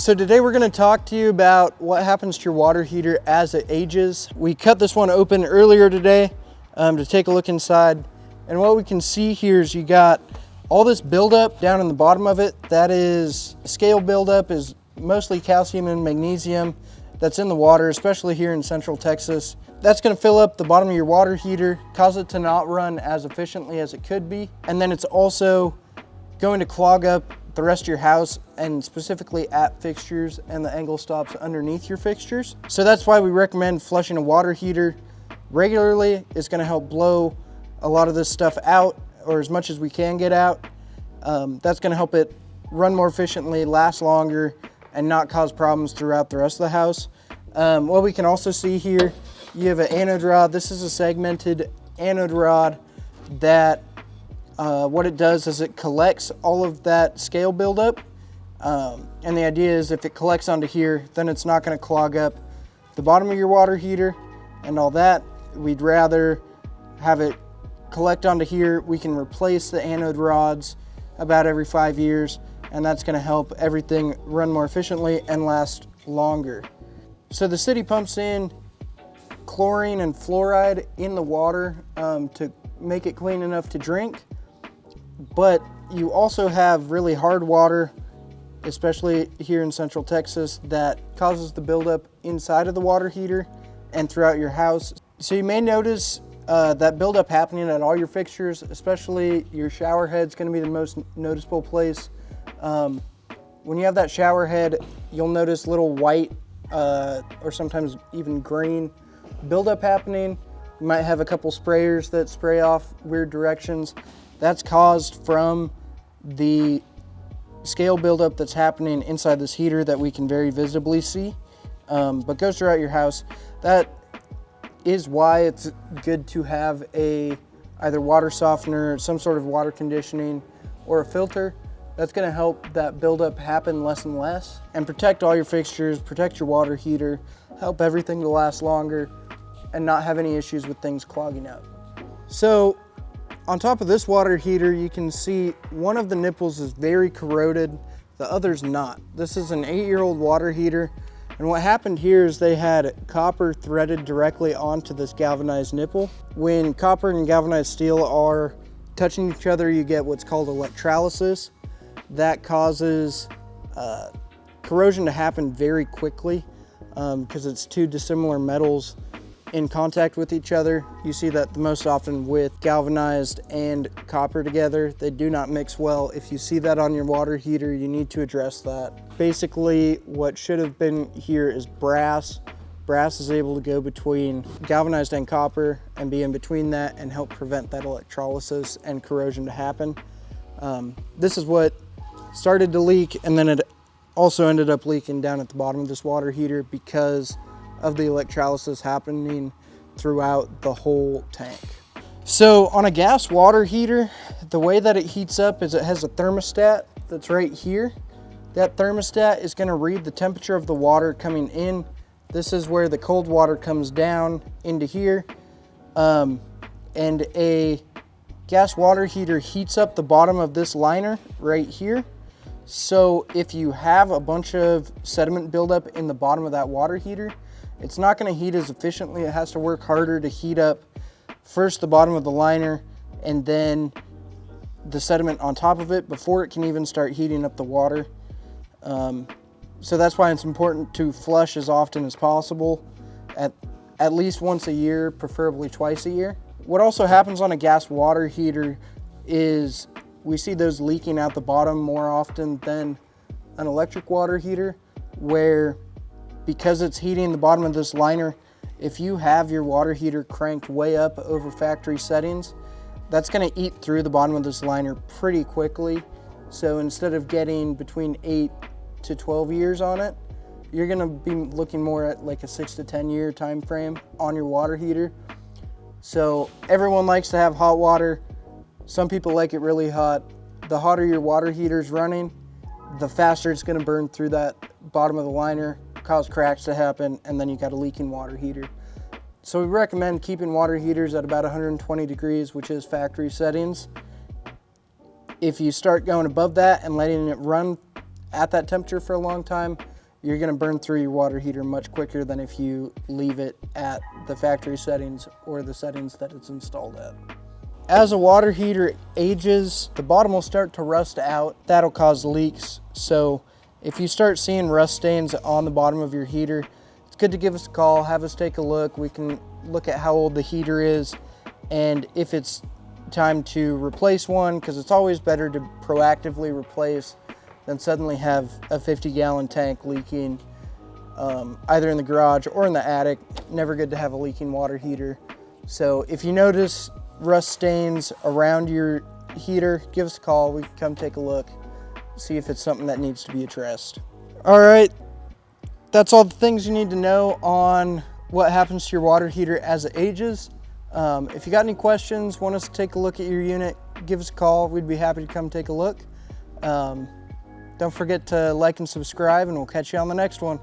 So today we're going to talk to you about what happens to your water heater as it ages. We cut this one open earlier today to take a look inside. And what we can see here is you got all this buildup down in the bottom of it. That is scale buildup, is mostly calcium and magnesium that's in the water, especially here in Central Texas. That's going to fill up the bottom of your water heater, cause it to not run as efficiently as it could be. And then it's also going to clog up the rest of your house, and specifically at fixtures and the angle stops underneath your fixtures. So that's why we recommend flushing a water heater regularly. It's going to help blow a lot of this stuff out, or as much as we can get out. That's going to help it run more efficiently, last longer, and not cause problems throughout the rest of the house. What we can also see here, you have an anode rod. This is a segmented anode rod that what it does is it collects all of that scale buildup. And the idea is if it collects onto here, then it's not going to clog up the bottom of your water heater and all that. We'd rather have it collect onto here. We can replace the anode rods about every 5 years, and that's going to help everything run more efficiently and last longer. So the city pumps in chlorine and fluoride in the water to make it clean enough to drink. But you also have really hard water, especially here in Central Texas, that causes the buildup inside of the water heater and throughout your house. So you may notice that buildup happening at all your fixtures, especially your shower head's going to be the most noticeable place. When you have that shower head, you'll notice little white or sometimes even green buildup happening. You might have a couple sprayers that spray off weird directions. That's caused from the scale buildup that's happening inside this heater that we can very visibly see, but goes throughout your house. That is why it's good to have either water softener, some sort of water conditioning, or a filter. That's going to help that buildup happen less and less, and protect all your fixtures, protect your water heater, help everything to last longer, and not have any issues with things clogging up. So on top of this water heater, you can see one of the nipples is very corroded, the other's not. This is an 8-year-old water heater, and what happened here is they had copper threaded directly onto this galvanized nipple. When copper and galvanized steel are touching each other, you get what's called electrolysis. That causes corrosion to happen very quickly because it's two dissimilar metals in contact with each other. You see that the most often with galvanized and copper together. They do not mix well. If you see that on your water heater, you need to address that. Basically, what should have been here is brass. Brass is able to go between galvanized and copper and be in between that and help prevent that electrolysis and corrosion to happen. This is what started to leak, and then it also ended up leaking down at the bottom of this water heater because of the electrolysis happening throughout the whole tank. So on a gas water heater, the way that it heats up is it has a thermostat that's right here. That thermostat is going to read the temperature of the water coming in. This is where the cold water comes down into here. And a gas water heater heats up the bottom of this liner right here. So if you have a bunch of sediment buildup in the bottom of that water heater, it's not going to heat as efficiently. It has to work harder to heat up first the bottom of the liner and then the sediment on top of it before it can even start heating up the water. So that's why it's important to flush as often as possible, at least once a year, preferably twice a year. What also happens on a gas water heater is we see those leaking out the bottom more often than an electric water heater, where because it's heating the bottom of this liner, if you have your water heater cranked way up over factory settings, that's going to eat through the bottom of this liner pretty quickly. So instead of getting between 8 to 12 years on it, you're going to be looking more at like a 6 to 10 year time frame on your water heater. So everyone likes to have hot water. Some people like it really hot. The hotter your water heater's running, the faster it's going to burn through that bottom of the liner, cause cracks to happen, and then you got a leaking water heater. So we recommend keeping water heaters at about 120 degrees, which is factory settings. If you start going above that and letting it run at that temperature for a long time, you're gonna burn through your water heater much quicker than if you leave it at the factory settings or the settings that it's installed at. As a water heater ages, the bottom will start to rust out. That'll cause leaks. So if you start seeing rust stains on the bottom of your heater, it's good to give us a call, have us take a look. We can look at how old the heater is and if it's time to replace one, because it's always better to proactively replace than suddenly have a 50-gallon tank leaking either in the garage or in the attic. Never good to have a leaking water heater. So if you notice rust stains around your heater, give us a call. We can come take a look, see if it's something that needs to be addressed. All right, that's all the things you need to know on what happens to your water heater as it ages. If you got any questions, want us to take a look at your unit, give us a call. We'd be happy to come take a look. Don't forget to like and subscribe, and we'll catch you on the next one.